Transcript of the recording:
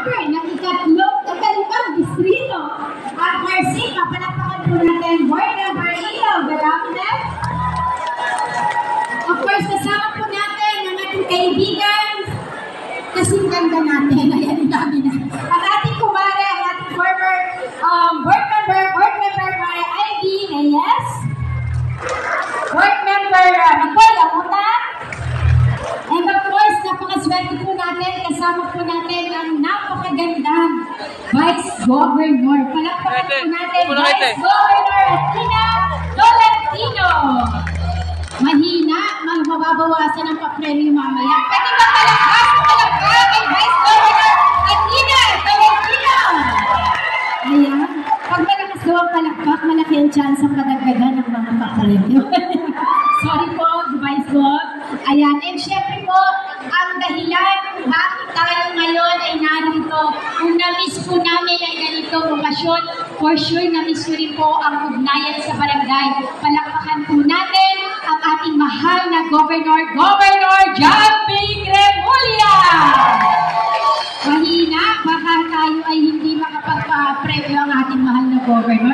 Siyempre, ng ikatlong kagalibang distrito. At Marcy, papalakpakan po natin Board Member Ilo Galamines. Of course, kasama po natin ang ating kaibigan. Kasing ganda natin. Ayan, dami na. Ang ating kumare, ang ating former board member Mara Ivy Reyes. Board member Nicole Amuta. And of course, napakaswerte po natin. Kasama po natin ang napakagandang Vice Governor. Palakpakan po natin Vice Governor Athena Tolentino. Mahina, mababawasan ang papremyo mamaya. Pwede ba palakpak kay Vice Governor Athena Tolentino? Ayan. Pag malakas daw ang palakpak, malaki ang chance ang kadagdagan ng mga papremyo. Sorry po, Vice Gov. Ayan. And syempre po, ang dahilan bakit tayo ngayon ay narito, kung na-miss po namin ang ganitong okasyon, for sure na-miss ko rin po ang ugnayan sa barangay. Palakpakan po natin ang ating mahal na Governor John P. Remulla! Mahina, baka tayo ay hindi makapagpa-preview ang ating mahal na Governor.